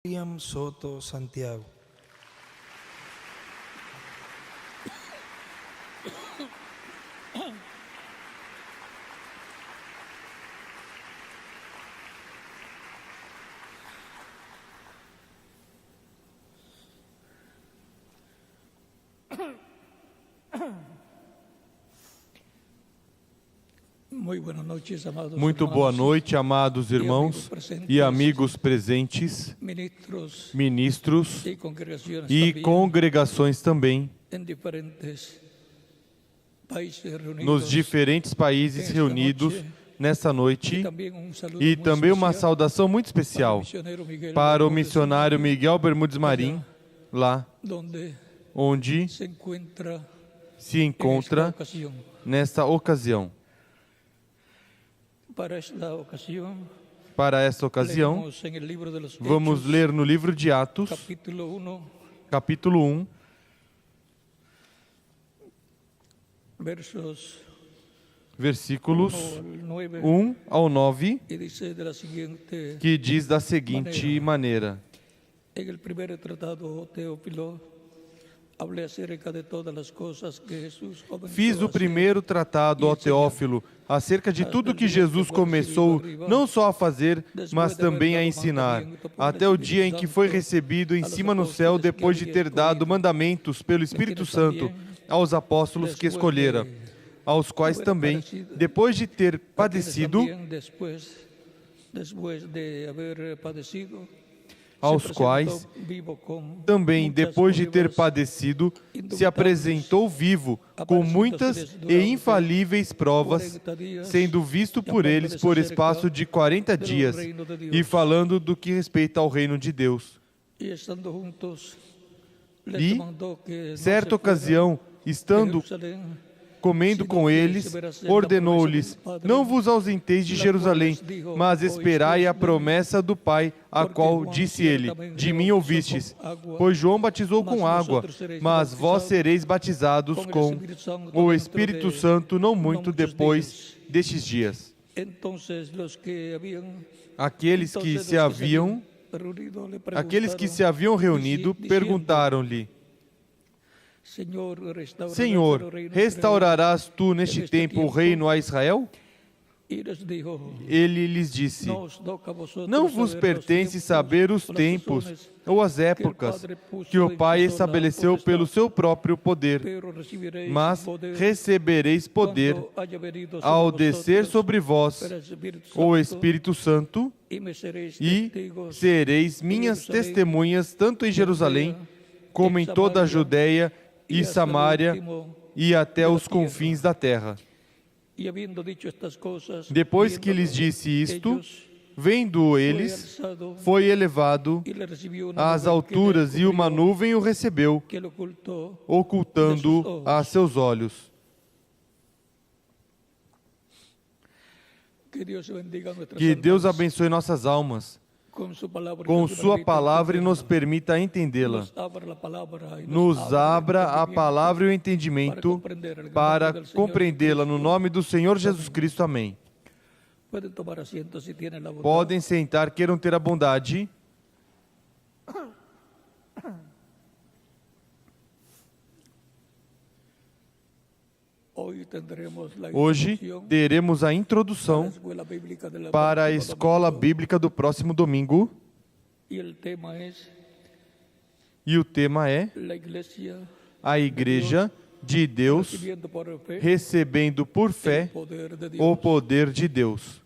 William Soto Santiago. Muito boa noite, amados irmãos e amigos presentes, ministros e congregações também, nos diferentes países reunidos nesta noite, e também uma saudação muito especial para o missionário Miguel Bermudes Marim, lá onde se encontra nesta ocasião. Para esta ocasião, vamos ler no livro de Atos, capítulo 1, versículos 1 ao 9, que diz da seguinte maneira: Fiz o primeiro tratado, ó Teófilo, acerca de tudo que Jesus começou não só a fazer, mas também a ensinar, até o dia em que foi recebido em cima no céu, depois de ter dado mandamentos pelo Espírito Santo aos apóstolos que escolhera, aos quais também, depois de ter padecido, se apresentou vivo, com muitas e infalíveis provas, sendo visto por eles por espaço de 40 dias, e falando do que respeita ao reino de Deus. E, certa ocasião, estando comendo com eles, ordenou-lhes: não vos ausenteis de Jerusalém, mas esperai a promessa do Pai, a qual disse ele: de mim ouvistes. Pois João batizou com água, mas vós sereis batizados com o Espírito Santo não muito depois destes dias. Aqueles que se haviam reunido perguntaram-lhe: Senhor, restaurarás tu neste tempo o reino a Israel? Ele lhes disse: não vos pertence saber os tempos ou as épocas que o Pai estabeleceu pelo seu próprio poder, mas recebereis poder ao descer sobre vós o Espírito Santo, e sereis minhas testemunhas tanto em Jerusalém como em toda a Judéia e Samaria e até os confins da terra. Depois que lhes disse isto, vendo eles, foi elevado às alturas e uma nuvem o recebeu, ocultando a seus olhos. Que Deus abençoe nossas almas com sua palavra e nos permita entendê-la. Nos abra a palavra e o entendimento para compreendê-la no nome do Senhor Jesus Cristo. Amém. Podem sentar, queiram ter a bondade. Hoje teremos a introdução para a escola bíblica do próximo domingo. E o tema é a Igreja de Deus recebendo por fé o poder de Deus.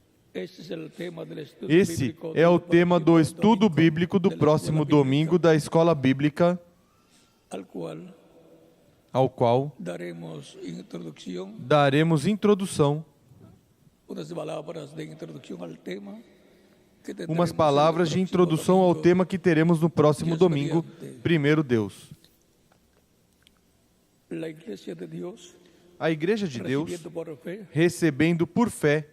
Esse é o tema do estudo bíblico do próximo domingo da escola bíblica, ao qual daremos introdução, umas palavras de introdução ao tema que teremos no próximo domingo. Primeiro, Deus. A Igreja de Deus recebendo por fé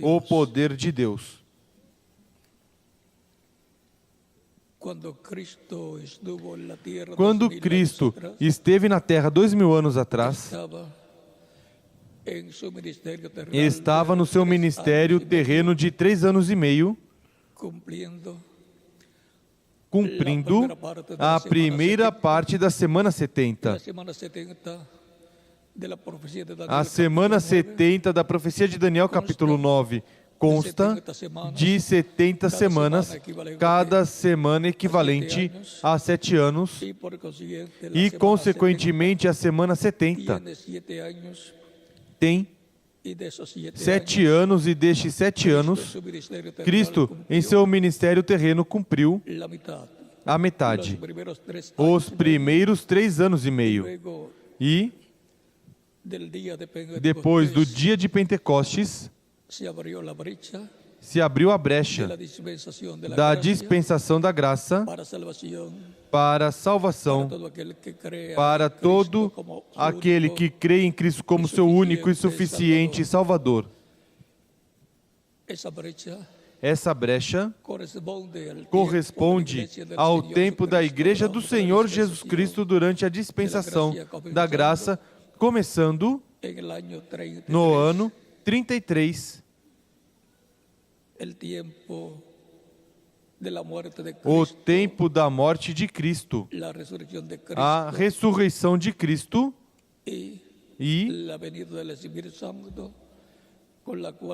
o poder de Deus. Quando Cristo esteve na Terra 2000 anos atrás, estava no seu ministério terreno de 3 anos e meio, cumprindo a primeira parte da semana 70. A semana 70 da profecia de Daniel, capítulo 9, consta de 70 semanas, cada semana equivalente a 7 anos, e, consequentemente, a semana 70 tem 7 anos, e destes 7 anos, Cristo, em seu ministério terreno, cumpriu a metade, os primeiros 3 anos e meio. E, depois do dia de Pentecostes, se abriu a brecha da dispensação da graça para a salvação, para todo aquele que crê em Cristo como seu único e suficiente Salvador. Essa brecha corresponde ao tempo da Igreja do Senhor Jesus Cristo durante a dispensação da graça, começando no ano 33, o tempo da morte de Cristo, a ressurreição de Cristo e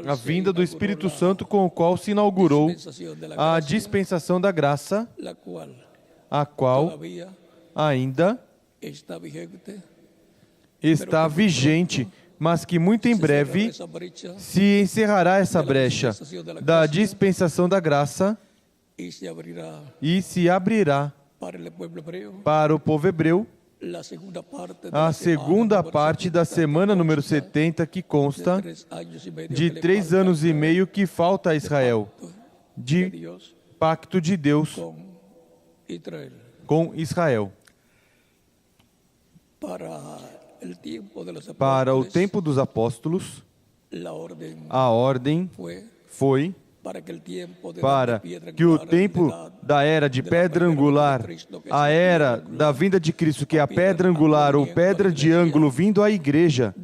a vinda do Espírito Santo, com o qual se inaugurou a dispensação da graça, a qual ainda está vigente, mas que muito em breve se encerrará essa brecha da dispensação da graça e se abrirá para o povo hebreu a segunda parte da semana número 70, que consta de 3 anos e meio que falta a Israel, de pacto de Deus com Israel. Para o tempo dos apóstolos, a ordem foi para que o tempo da era de pedra angular, a era da vinda de Cristo, que é a pedra angular ou pedra de ângulo vindo à igreja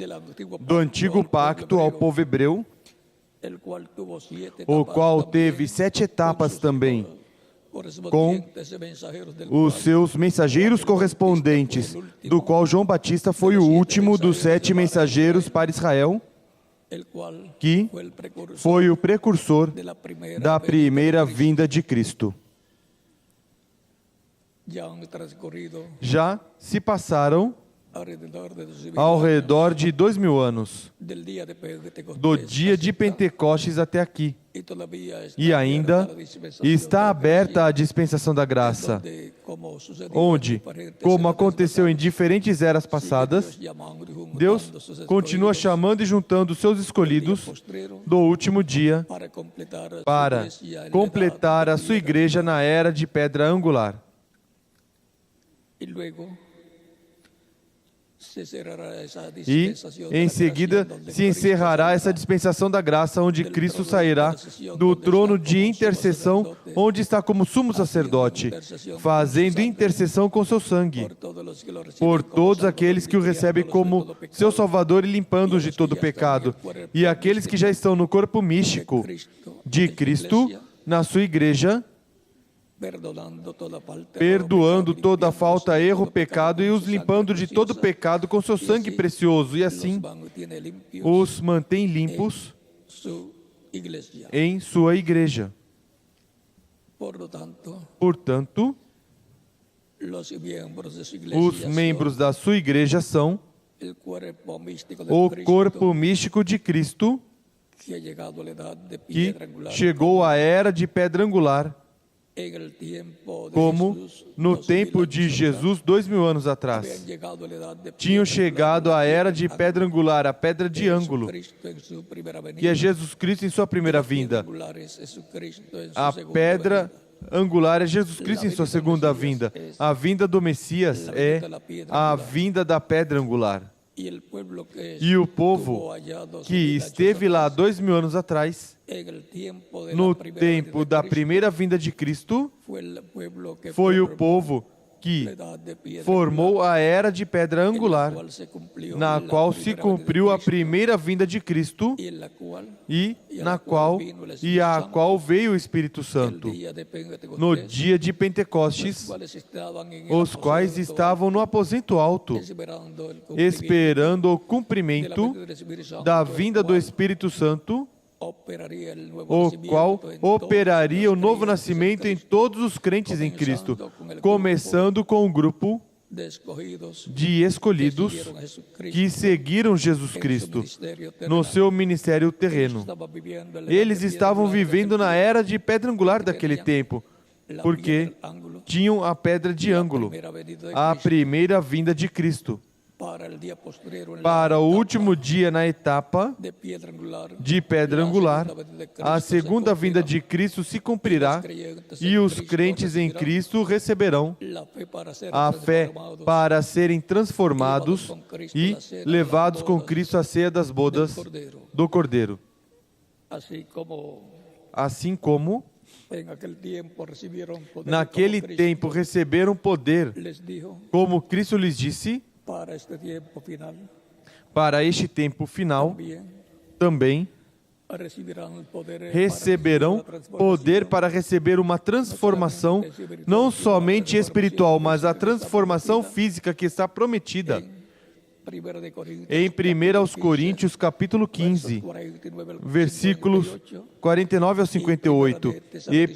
do antigo pacto ao povo hebreu, o qual teve 7 etapas também, com os seus mensageiros correspondentes, do qual João Batista foi o último dos 7 mensageiros para Israel, que foi o precursor da primeira vinda de Cristo. Já se passaram ao redor de 2000 anos, do dia de Pentecostes até aqui. E ainda está aberta a dispensação da graça, onde, como aconteceu em diferentes eras passadas, Deus continua chamando e juntando os seus escolhidos do último dia para completar a sua igreja na era de pedra angular. E, em seguida, se encerrará essa dispensação da graça, onde Cristo sairá do trono de intercessão, onde está como sumo sacerdote, fazendo intercessão com seu sangue, por todos aqueles que o recebem como seu Salvador e limpando-os de todo pecado, e aqueles que já estão no corpo místico de Cristo, na sua igreja, perdoando toda falta, erro, pecado, e os limpando de todo pecado com seu sangue precioso, e assim os mantém limpos em sua igreja. Portanto, os membros da sua igreja são o corpo místico de Cristo, que chegou à era de pedra angular, como no tempo de Jesus, 2000 anos atrás. Tinham chegado à era de pedra angular, a pedra de ângulo, que é Jesus Cristo em sua primeira vinda. A pedra angular é Jesus Cristo em sua segunda vinda. A vinda do Messias é a vinda da pedra angular. E o povo que esteve lá 2000 anos atrás, no tempo da primeira vinda de Cristo, foi o povo que formou a era de pedra angular, na qual se cumpriu a primeira vinda de Cristo e a qual veio o Espírito Santo no dia de Pentecostes, os quais estavam no aposento alto, esperando o cumprimento da vinda do Espírito Santo, o qual operaria o novo nascimento em todos os crentes em Cristo, começando com o grupo de escolhidos que seguiram Jesus Cristo no seu ministério terreno. Eles estavam vivendo na era de pedra angular daquele tempo, porque tinham a pedra de ângulo, a primeira vinda de Cristo. Para o último dia na etapa de pedra angular, a segunda vinda de Cristo se cumprirá e os crentes em Cristo receberão a fé para serem transformados e levados com Cristo à ceia das bodas do Cordeiro. Assim como naquele tempo receberam poder, como Cristo lhes disse, para este tempo final, também receberão poder para receber uma transformação, não somente espiritual, mas a transformação física que está prometida. Em 1 Coríntios, capítulo 15, versículos 49 ao 58, e 1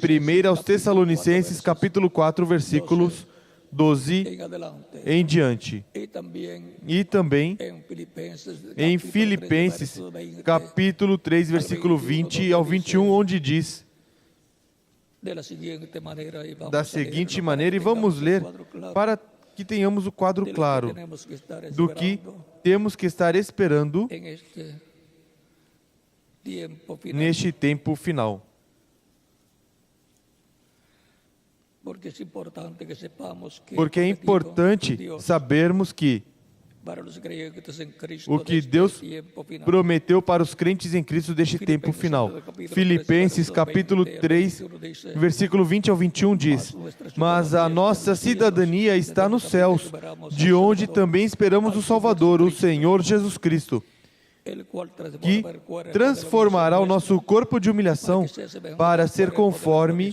Tessalonicenses, capítulo 4, versículos 12 em diante. E também em Filipenses, capítulo 3, versículo 20 ao 21, onde diz da seguinte maneira, e vamos ler para que tenhamos o quadro claro do que temos que estar esperando neste tempo final. Porque é importante sabermos que o que Deus prometeu para os crentes em Cristo deste tempo final. Filipenses capítulo 3, versículo 20 ao 21 diz: mas a nossa cidadania está nos céus, de onde também esperamos o Salvador, o Senhor Jesus Cristo, que transformará o nosso corpo de humilhação para ser conforme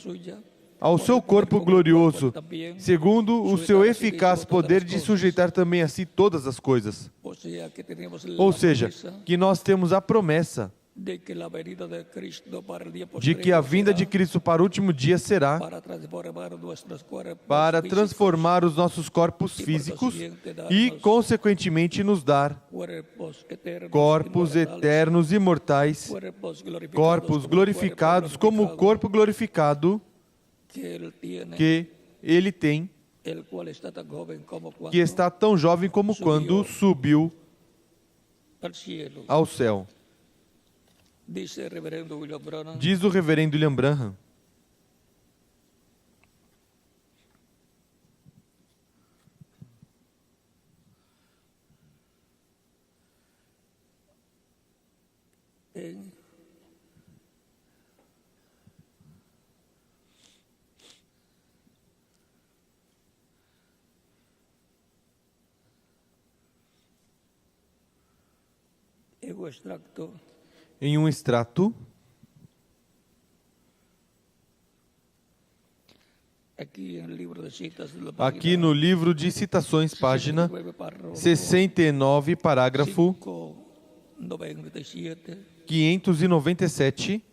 ao seu corpo glorioso, segundo o seu eficaz poder de sujeitar também a si todas as coisas. Ou seja, que nós temos a promessa de que a vinda de Cristo para o último dia será para transformar os nossos corpos físicos e, consequentemente, nos dar corpos eternos, imortais, corpos glorificados como o corpo glorificado que ele tem, que está tão jovem como quando subiu ao céu. Diz o reverendo William Branham: em um extrato, aqui no livro de citações, página 69, parágrafo 597,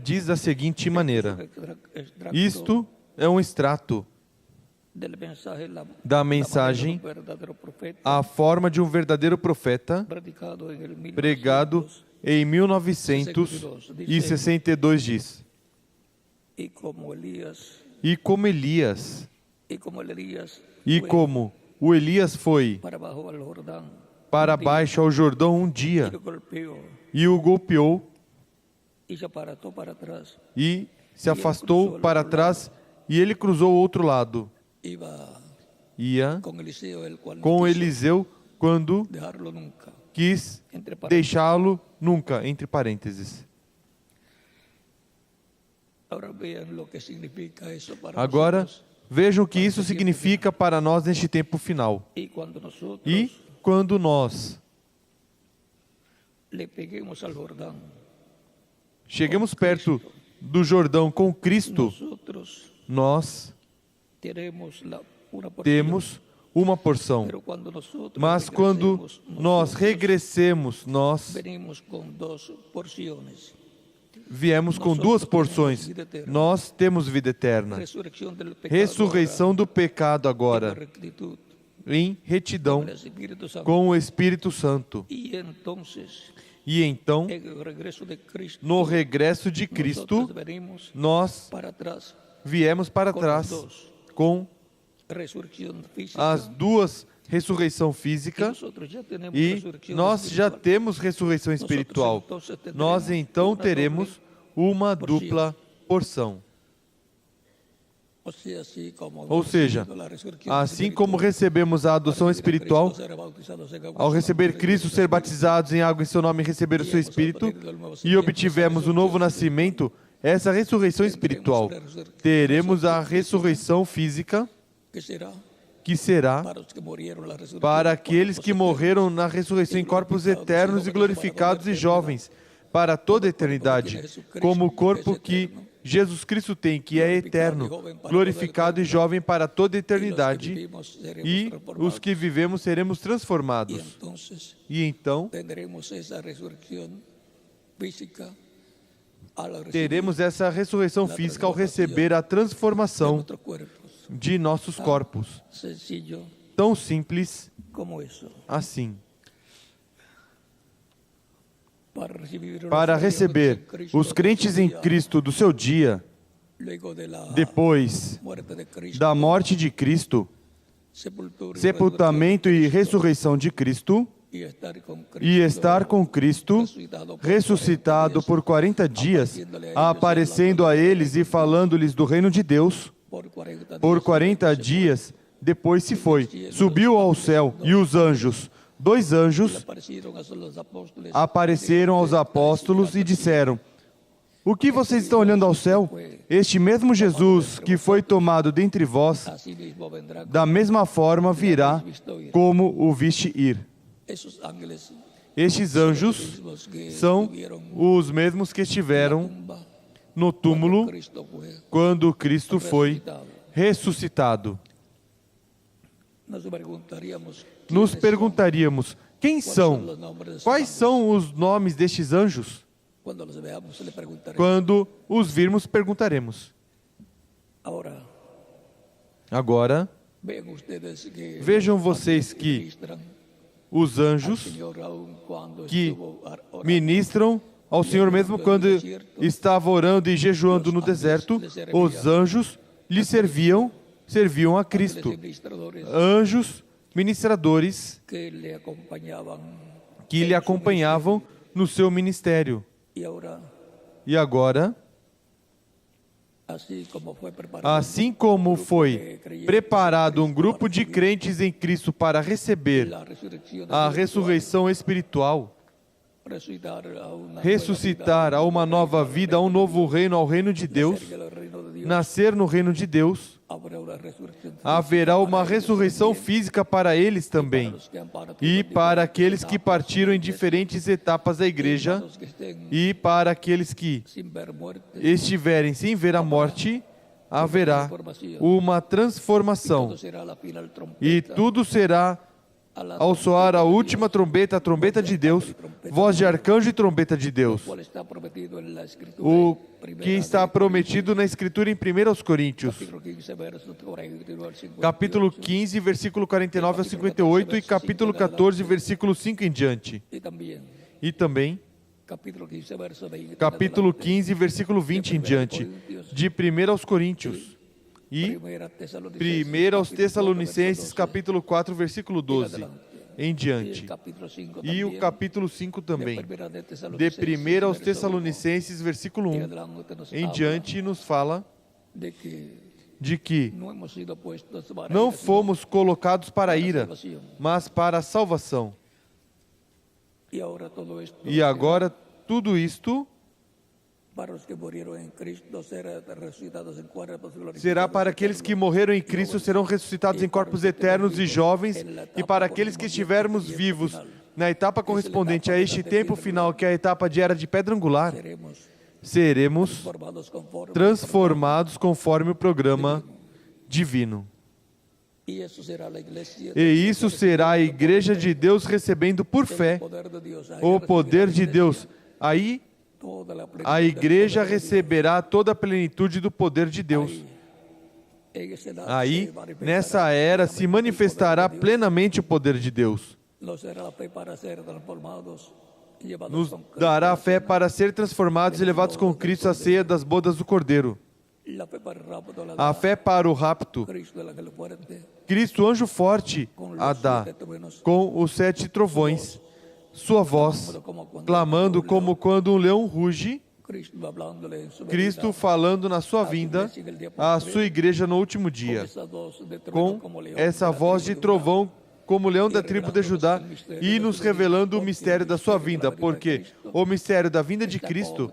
diz da seguinte maneira: isto é um extrato da mensagem, a forma de um verdadeiro profeta, pregado em 1962, diz: e como o Elias foi para baixo ao Jordão um dia e o golpeou e se afastou para trás, e ele cruzou o outro lado. Ia com Eliseu quando quis deixá-lo nunca, entre parênteses. Agora, vejam o que isso significa para nós neste tempo final. E quando nós chegamos perto do Jordão com Cristo, nós temos uma porção. Mas quando nós regressemos, nós viemos com duas porções. Nós temos vida eterna. Ressurreição do pecado agora, em retidão com o Espírito Santo. E então, no regresso de Cristo, nós viemos para trás com as duas ressurreição física e nós já temos ressurreição espiritual. Nós então teremos uma dupla porção. Ou seja, assim como recebemos a adoção espiritual, ao receber Cristo, ser batizados em água em seu nome e receber o seu Espírito, e obtivemos o novo nascimento, essa ressurreição espiritual, teremos a ressurreição física, que será para aqueles que morreram na ressurreição em corpos eternos e glorificados e jovens, para toda a eternidade, como o corpo que Jesus Cristo tem, que é eterno, glorificado e jovem para toda a eternidade, e os que vivemos seremos transformados. E então, teremos essa ressurreição física ao receber a transformação de nossos corpos. Tão simples assim. Para receber os crentes em Cristo do seu dia, depois da morte de Cristo, sepultamento e ressurreição de Cristo, e estar com Cristo, ressuscitado por 40 dias, aparecendo a eles e falando-lhes do reino de Deus, por 40 dias, depois se foi, subiu ao céu, e os anjos, 2 anjos, apareceram aos apóstolos e disseram: o que vocês estão olhando ao céu? Este mesmo Jesus que foi tomado dentre vós, da mesma forma virá como o viste ir. Estes anjos são os mesmos que estiveram no túmulo quando Cristo foi ressuscitado. Nos perguntaríamos, quem são? Quais são os nomes destes anjos? Quando os virmos, perguntaremos. Agora, vejam vocês que os anjos que ministram ao Senhor mesmo quando estava orando e jejuando no deserto, os anjos lhe serviam a Cristo. Anjos ministradores que lhe acompanhavam no seu ministério. E agora, assim como foi preparado um grupo de crentes em Cristo para receber a ressurreição espiritual, ressuscitar a uma nova vida, a um novo reino, ao reino de Deus, nascer no reino de Deus, haverá uma ressurreição física para eles também, e para aqueles que partiram em diferentes etapas da igreja, e para aqueles que estiverem sem ver a morte, haverá uma transformação, e tudo será ao soar a última trombeta, a trombeta de Deus, voz de arcanjo e trombeta de Deus, o que está prometido na Escritura em 1 Coríntios, capítulo 15, versículo 49 a 58 e capítulo 14, versículo 5 em diante. E também, capítulo 15, versículo 20 em diante, de 1 Coríntios. E 1 aos Tessalonicenses, capítulo 4, versículo 12, em diante. E o capítulo 5 também, de 1 aos Tessalonicenses, versículo 1, em diante, nos fala de que não fomos colocados para a ira, mas para a salvação. E agora, tudo isto Será para aqueles que morreram em Cristo, serão ressuscitados em corpos eternos e jovens, e para aqueles que estivermos vivos na etapa correspondente a este tempo final, que é a etapa de era de pedra angular, seremos transformados conforme o programa divino. E isso será a Igreja de Deus recebendo por fé o poder de Deus. Aí a Igreja receberá toda a plenitude do poder de Deus. Aí, nessa era, se manifestará plenamente o poder de Deus. Nos dará fé para ser transformados e levados com Cristo à ceia das bodas do Cordeiro. A fé para o rapto. Cristo, anjo forte, a dá, com os 7 trovões, sua voz, clamando como quando um leão ruge, Cristo falando na sua vinda à sua igreja no último dia, com essa voz de trovão como leão da tribo de Judá, e nos revelando o mistério da sua vinda, porque o mistério da vinda de Cristo,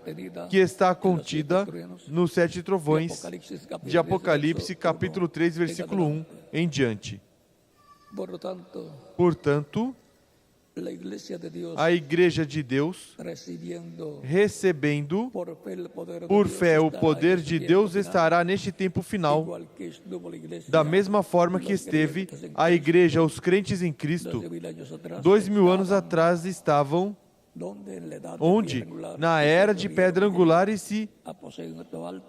que está contida nos 7 trovões de Apocalipse, capítulo 3, versículo 1 em diante. Portanto, a Igreja de Deus, recebendo por fé o poder de Deus, estará neste tempo final, da mesma forma que esteve a Igreja, os crentes em Cristo, 2000 anos atrás estavam, onde? Na era de pedra angular, e se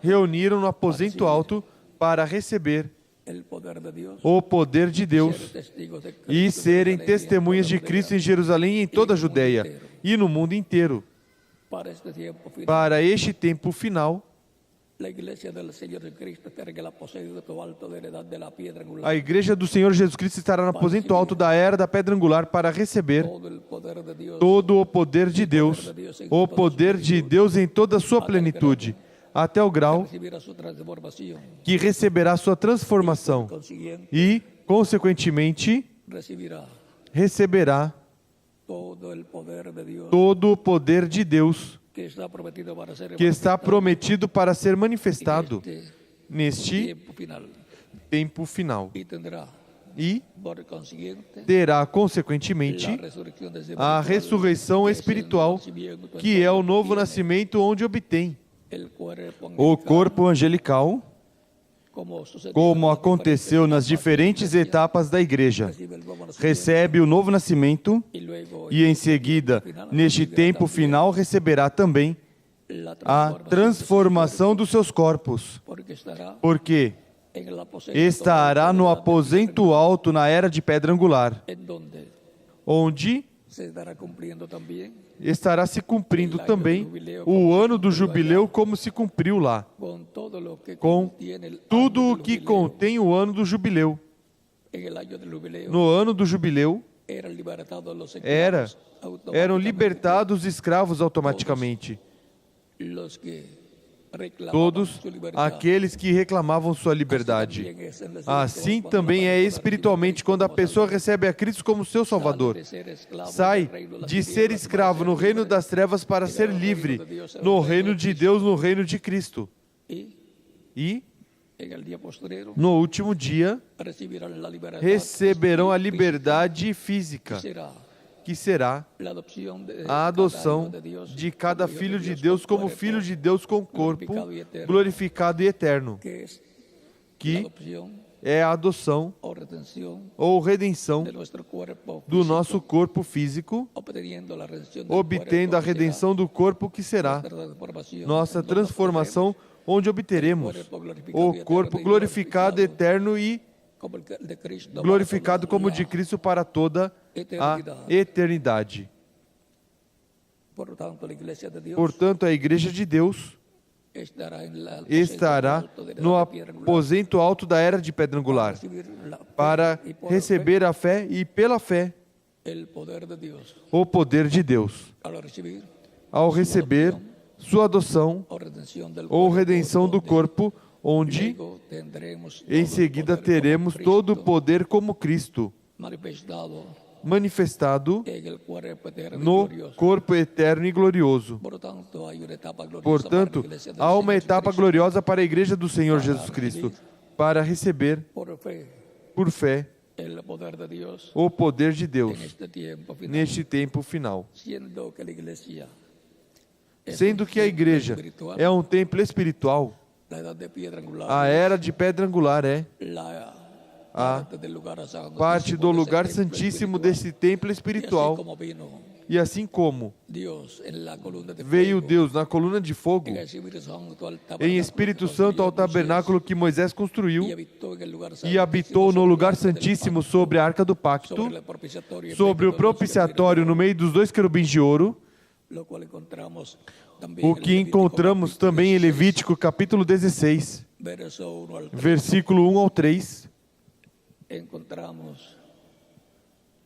reuniram no aposento alto para receber o poder de Deus e serem testemunhas de Cristo em Jerusalém e em toda a Judeia e no mundo inteiro. Para este tempo final, a Igreja do Senhor Jesus Cristo estará no aposento alto da era da pedra angular para receber todo o poder de Deus, o poder de Deus em toda a sua plenitude, até o grau que receberá sua transformação e, consequentemente, receberá todo o poder de Deus que está prometido para ser manifestado neste tempo final. E terá, consequentemente, a ressurreição espiritual, que é o novo nascimento onde obtém o corpo angelical, como aconteceu nas diferentes etapas da Igreja. Recebe o novo nascimento e, em seguida, neste tempo final, receberá também a transformação dos seus corpos, porque estará no aposento alto na era de pedra angular, onde estará se cumprindo também o ano do jubileu, como se cumpriu lá, com tudo o que contém o ano do jubileu. No ano do jubileu, eram libertados os escravos automaticamente. Todos aqueles que reclamavam sua liberdade. Assim também é espiritualmente quando a pessoa recebe a Cristo como seu Salvador. Sai de ser escravo no reino das trevas para ser livre no reino de Deus, no reino de Cristo. E, no último dia, receberão a liberdade física, que será a adoção de cada filho de Deus como filho de Deus com corpo glorificado e eterno, que é a adoção ou redenção do nosso corpo físico, obtendo a redenção do corpo, que será nossa transformação, onde obteremos o corpo glorificado, eterno e glorificado como de Cristo para toda a eternidade. Portanto, a Igreja de Deus estará no aposento alto da era de pedra angular, para receber a fé e, pela fé, o poder de Deus. Ao receber sua adoção ou redenção do corpo, onde em seguida teremos todo o poder como Cristo, manifestado en el cuerpo eterno y no glorioso. corpo eterno e glorioso. Por lo tanto, hay una etapa gloriosa Portanto, para la iglesia del há uma Señor etapa Jesucristo. gloriosa para a Igreja do Senhor Jesus Cristo, para receber, Por fe, por fé, el poder de Dios o poder de Deus en este tiempo final. neste tempo final. Siendo que la iglesia es Sendo un que a templo igreja espiritual, é um templo espiritual, la edad de piedra angular, a era de pedra angular é la a parte del lugar santísimo parte do de ese lugar templo santíssimo espiritual. desse templo Y así espiritual. como vino E assim como Dios en la columna de veio fuego, Deus na coluna de fogo, en el Espíritu Santo al em tabernáculo Espírito que Santo ao construyó Moisés, tabernáculo que Moisés construiu y habitó en el lugar e santísimo habitou no sobre el lugar arca del santíssimo pacto, sobre a arca do pacto, sobre el propiciatorio en sobre medio o de los propiciatório no meio dos dois querubins de ouro, lo cual encontramos también o en que Levítico encontramos capítulo também em 16, Levítico capítulo 16, verso 1 al 3. versículo 1 ao 3. Encontramos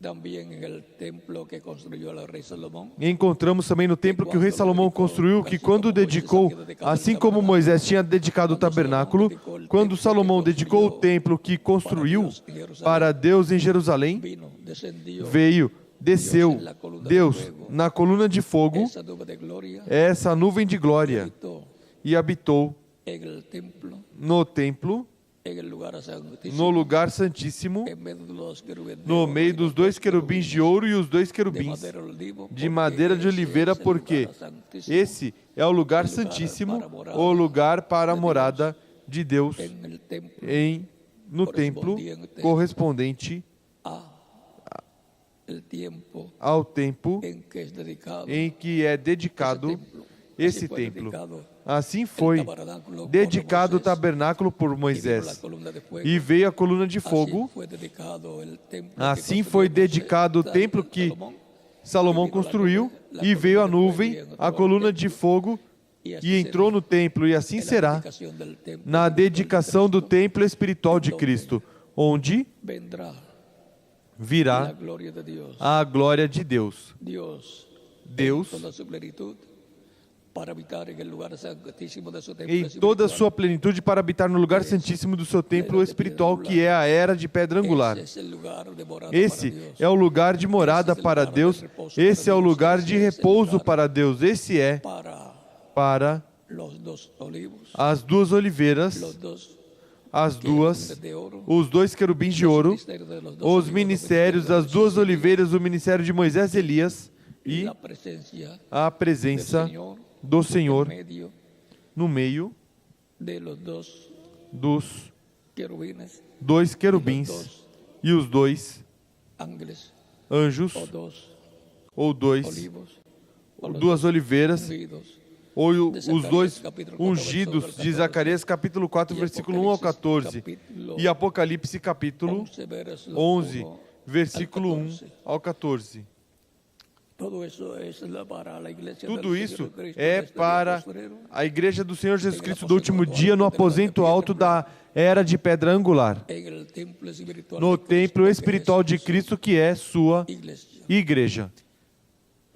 también en el templo que construyó el rey Salomón, E encontramos também no templo que o rei Salomão construiu, que quando dedicou, assim como Moisés tinha dedicado o tabernáculo, quando Salomão dedicou o templo que construiu para Deus em Jerusalém, vino, descendió desceu Deus na coluna de fogo, esa nube de gloria, essa nuvem de glória, habitó e habitou en el templo, no templo, en el lugar santísimo, no lugar santíssimo, en medio de los querubines de no oro meio y dos los dois querubins de ouro e os dois de querubins madera de olivo, de porque madeira de ese oliveira, es el porque lugar santísimo esse é o lugar santíssimo, o lugar para a morada de Deus en el templo no templo correspondente a el tiempo ao tempo en que es dedicado em que é dedicado esse Así fue templo. dedicado Assim el foi tabernáculo por dedicado o Moisés, tabernáculo por y vino la Moisés, columna de fuego. e veio a coluna de fogo. Así fue dedicado el templo que Assim construyó foi Moisés, dedicado o templo que Salomón, Salomão construiu, e veio a nuvem, a coluna de fogo, e entrou no templo, e assim en la será dedicación del templo na espiritual de dedicação do Cristo, templo espiritual de Cristo, onde vendrá la virá gloria de Dios. a glória de Deus. Deus Deus, toda su plenitud para habitar en el lugar santísimo de su templo em toda a espiritual. sua plenitude, para habitar no lugar santíssimo do seu templo espiritual, que é a era de pedra angular. Ese es el lugar de morada Esse para Dios. é o lugar de morada para Deus, esse é o lugar de repouso para Deus, esse é para Los dos olivos, as duas oliveiras, los dos as duas, de oro, os dois querubins de ouro, ministerios de los dos os olivos, ministérios das duas oliveiras, o ministério de Moisés e Elias, e la presencia a del presença Señor do en Senhor medio no meio de los dos dos querubines, dois querubins e os dois ángeles, anjos, o dos ou dois, olivos, o los duas oliveiras, ungidos, ou de os Zacarias, dois capítulo 4, ungidos de versículo 14, Zacarias capítulo 4, e versículo 1 ao 14, capítulo e Apocalipse capítulo 11, verso 11, 1 versículo al 1 14. ao 14. Todo eso es para la iglesia Tudo del isso Señor Cristo é neste para día postrero, a igreja do Senhor Jesus Cristo do último dia, no aposento alto da era de pedra angular, en el templo espiritual no de Cristo, templo que espiritual es de su Cristo, que é sua iglesia. igreja.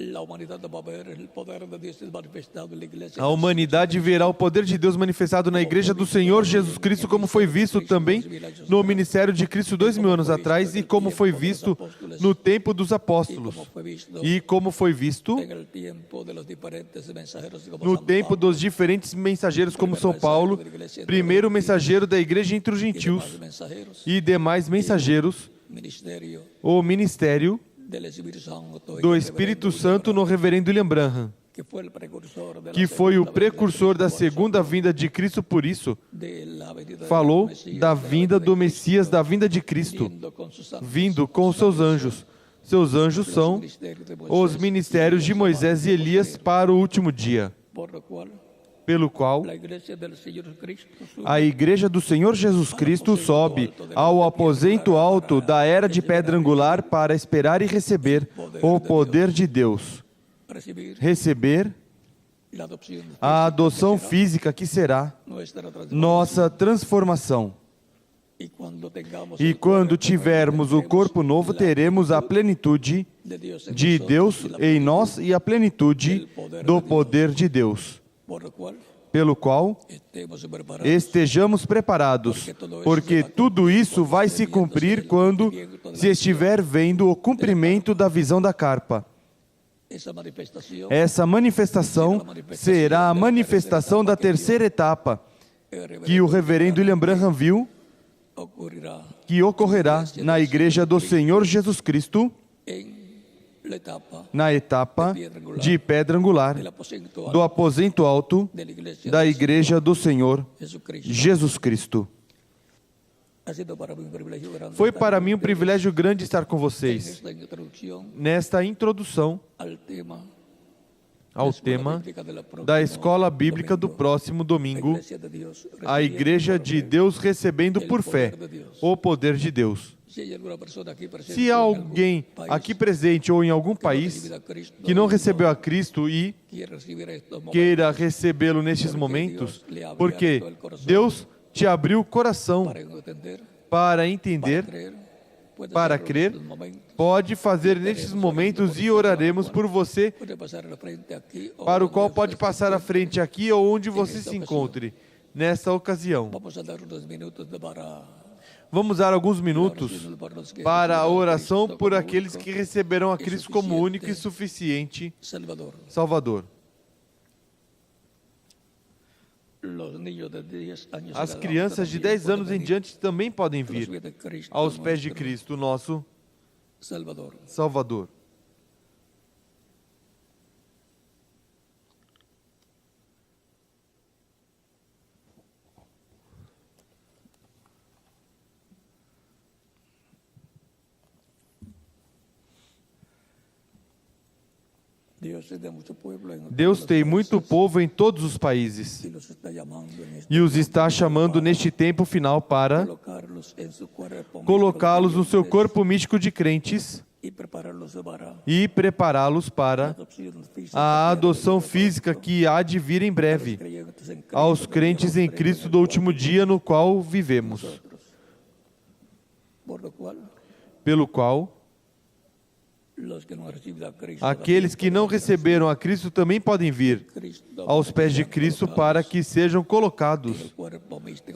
La humanidad va a ver el poder de Dios manifestado en la iglesia. A humanidade verá o poder de Deus manifestado na igreja do Senhor Jesus Cristo, como foi visto também no ministério de Cristo 2000 anos atrás, e como foi visto no tempo dos apóstolos, como fue visto e como foi visto en el tiempo de los diferentes mensajeros como no San tempo Pablo, dos diferentes mensageiros, como São Paulo, primeiro mensageiro da igreja entre os y gentios, demás mensajeros, e demais mensageiros, ministerio o ministério del Espíritu Santo, en do el Espírito reverendo Santo no reverendo William Branham, que fue el precursor de la que foi o segunda venida de precursor da Cristo, segunda vinda de Cristo, por isso de la venida del falou Mesías, da de la vinda venida do de Messias, Cristo, da vinda de Cristo, vindo con sus santos, vindo com os seus anjos. Seus anjos são ministerios de Moisés, os ministérios de Moisés e Elias para o último dia, por lo cual pelo qual la iglesia del Señor Cristo sube a igreja do Senhor Jesus Cristo sobe ao aposento alto da era de pedra angular para esperar e receber o poder de Deus, recibir receber la adopción a adoção física que será nuestra transformación. nossa transformação. Y cuando tengamos E el quando cuerpo tivermos o nuevo, corpo novo, teremos a plenitude de Dios en de nosotros Deus y la em nós e a plenitude do poder de Deus. por lo cual pelo qual estejamos preparados, porque tudo isso vai se cumprir quando se estiver vendo o cumprimento da visão da carpa. Essa manifestação será a manifestação da terceira etapa, que o reverendo William Branham viu, que ocorrerá na Igreja do Senhor Jesus Cristo, na etapa de pedra angular do aposento alto da Igreja do Senhor Jesus Cristo. Foi para mim um privilégio grande estar com vocês nesta introdução ao tema da Escola Bíblica do próximo domingo, a Igreja de Deus recebendo por fé o poder de Deus. Se há alguém aqui presente ou em algum país que não recebeu a Cristo e queira recebê-lo nestes momentos, porque Deus te abriu o coração para entender, para crer, pode fazer nestes momentos e oraremos por você, para o qual pode passar à frente aqui ou onde você se encontre, nessa ocasião. Vamos dar alguns minutos para a oração por aqueles que receberão a Cristo como único e suficiente Salvador. As crianças de 10 anos em diante também podem vir aos pés de Cristo, nosso Salvador. Deus tem muito povo em todos os países e os está chamando neste tempo final para colocá-los no seu corpo místico de crentes e prepará-los para a adoção física que há de vir em breve aos crentes em Cristo do último dia no qual vivemos, pelo qual aqueles que não receberam a Cristo também podem vir aos pés de Cristo para que sejam colocados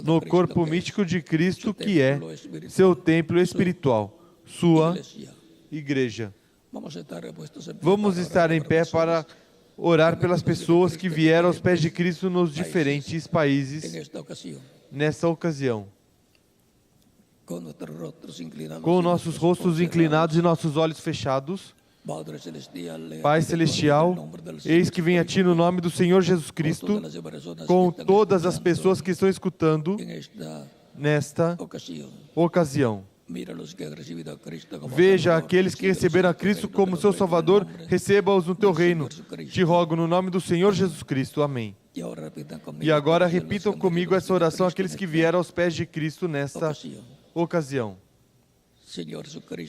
no corpo místico de Cristo, que é seu templo espiritual, sua igreja. Vamos estar em pé para orar pelas pessoas que vieram aos pés de Cristo nos diferentes países nesta ocasião. Com nossos rostos inclinados e nossos olhos fechados, Pai Celestial, eis que vem a Ti no nome do Senhor Jesus Cristo, com todas as pessoas que estão escutando nesta ocasião. Veja aqueles que receberam a Cristo como seu Salvador, receba-os no Teu reino. Te rogo no nome do Senhor Jesus Cristo. Amém. E agora repitam comigo essa oração aqueles que vieram aos pés de Cristo nesta ocasião.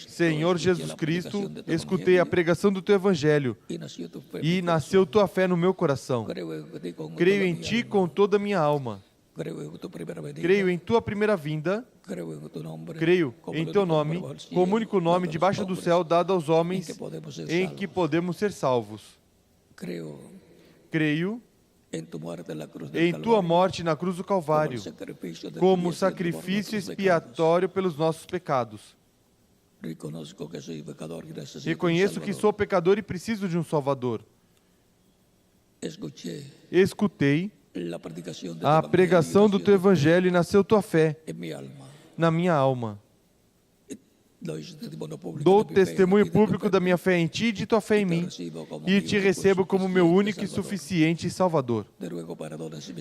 Senhor Jesus Cristo, escutei a pregação do Teu Evangelho e nasceu Tua fé no meu coração. Creio em Ti com toda a minha alma. Creio em Tua primeira vinda. Creio em Teu nome, como único nome debaixo do céu dado aos homens em que podemos ser salvos. Creio em Tua morte na cruz do Calvário, como sacrifício expiatório pelos nossos pecados. Reconheço que sou pecador e preciso de um Salvador. Escutei a pregação do Teu Evangelho e nasceu Tua fé na minha alma. Dou testemunho público da minha fé em Ti e de Tua fé em mim, e Te recebo como meu único e suficiente Salvador.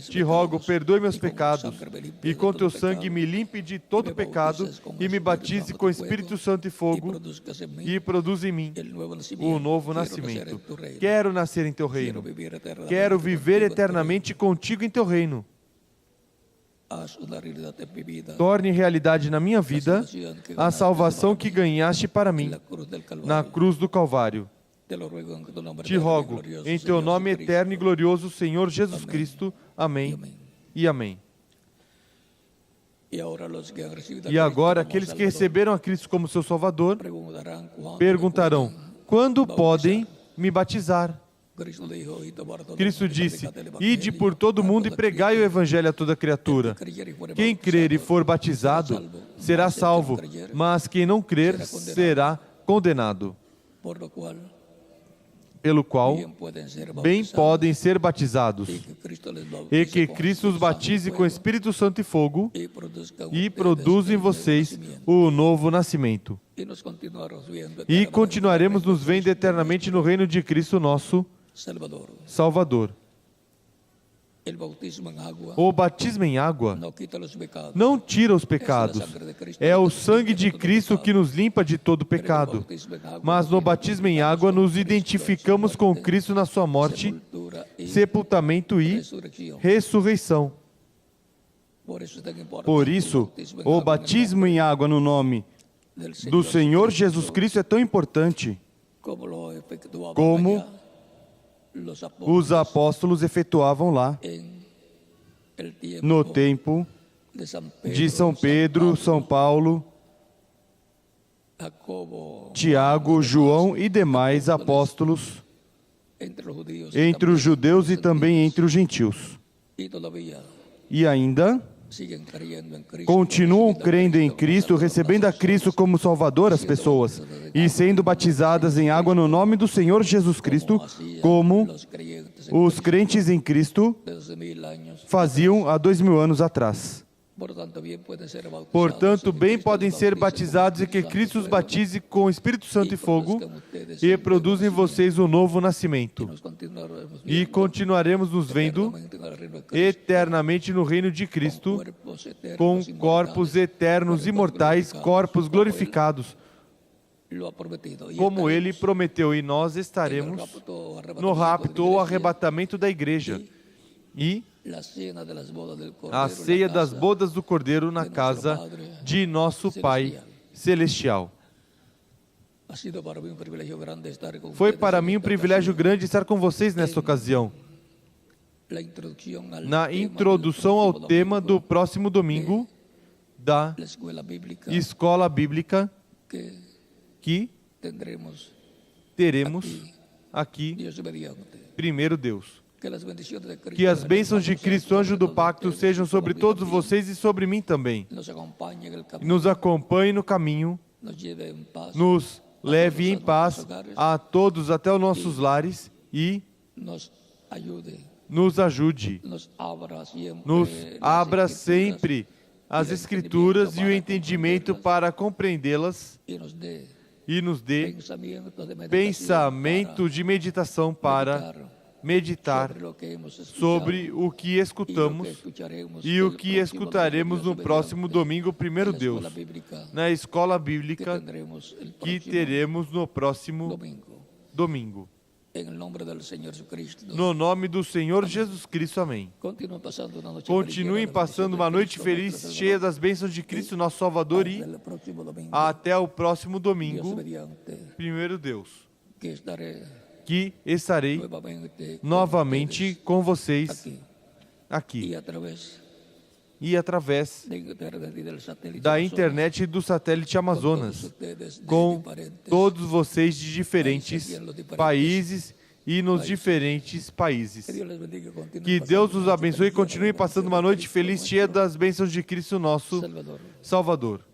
Te rogo, perdoe meus pecados, e com Teu sangue me limpe de todo pecado, e me batize com Espírito Santo e fogo, e produz em mim o novo nascimento. Quero nascer em Teu reino. Quero viver eternamente contigo em Teu reino. Torne realidade na minha vida a salvação que ganhaste para mim na cruz do Calvário. Te rogo, em Teu nome eterno e glorioso, Senhor Jesus Cristo. Amém e amém. E agora, aqueles que receberam a Cristo como seu Salvador perguntarão: quando podem me batizar? Cristo disse: ide por todo mundo e pregai o evangelho a toda criatura. Quem crer e for batizado será salvo, mas quem não crer será condenado. Pelo qual bem podem ser batizados, e que Cristo os batize com Espírito Santo e fogo, e produza em vocês o novo nascimento. E continuaremos nos vendo eternamente no reino de Cristo nosso Salvador. O batismo em água não tira os pecados. É o sangue de Cristo que nos limpa de todo pecado. Mas no batismo em água nos identificamos com Cristo na sua morte, sepultamento e ressurreição. Por isso, o batismo em água no nome do Senhor Jesus Cristo é tão importante como os apóstolos efetuavam lá, no tempo de São Pedro, São Paulo, Tiago, João e demais apóstolos, entre os judeus e também entre os gentios. E ainda continuam crendo em Cristo, recebendo a Cristo como Salvador as pessoas e sendo batizadas em água no nome do Senhor Jesus Cristo, como os crentes em Cristo faziam há 2000 anos atrás. Portanto, bem podem ser batizados e que Cristo os batize com Espírito Santo e fogo e produza em vocês o novo nascimento. E continuaremos nos vendo eternamente no reino de Cristo com corpos eternos, imortais, corpos glorificados, como Ele prometeu, e nós estaremos no rapto ou arrebatamento da igreja. E a ceia das bodas do Cordeiro na casa de nosso Pai Celestial. Foi para mim um privilégio grande estar com vocês nesta ocasião. Na introdução ao tema do próximo domingo da Escola Bíblica que teremos aqui, primeiro Deus. Que as bênçãos de Cristo, anjo do pacto, sejam sobre todos vocês e sobre mim também. Nos acompanhe no caminho, nos leve em paz a todos até os nossos lares e nos ajude, nos abra sempre as Escrituras e o entendimento para compreendê-las e nos dê pensamento de meditação para meditar sobre o que escutamos e o que escutaremos no próximo domingo, primeiro Deus, na escola bíblica que teremos no próximo domingo. No nome do Senhor Jesus Cristo, amém. Continuem passando uma noite feliz, cheia das bênçãos de Cristo, nosso Salvador, e até o próximo domingo, primeiro Deus, que estarei novamente com vocês aqui e através da internet do satélite Amazonas, com todos vocês de diferentes países e nos diferentes países. Que Deus os abençoe e continue passando uma noite feliz, cheia das bênçãos de Cristo, nosso Salvador.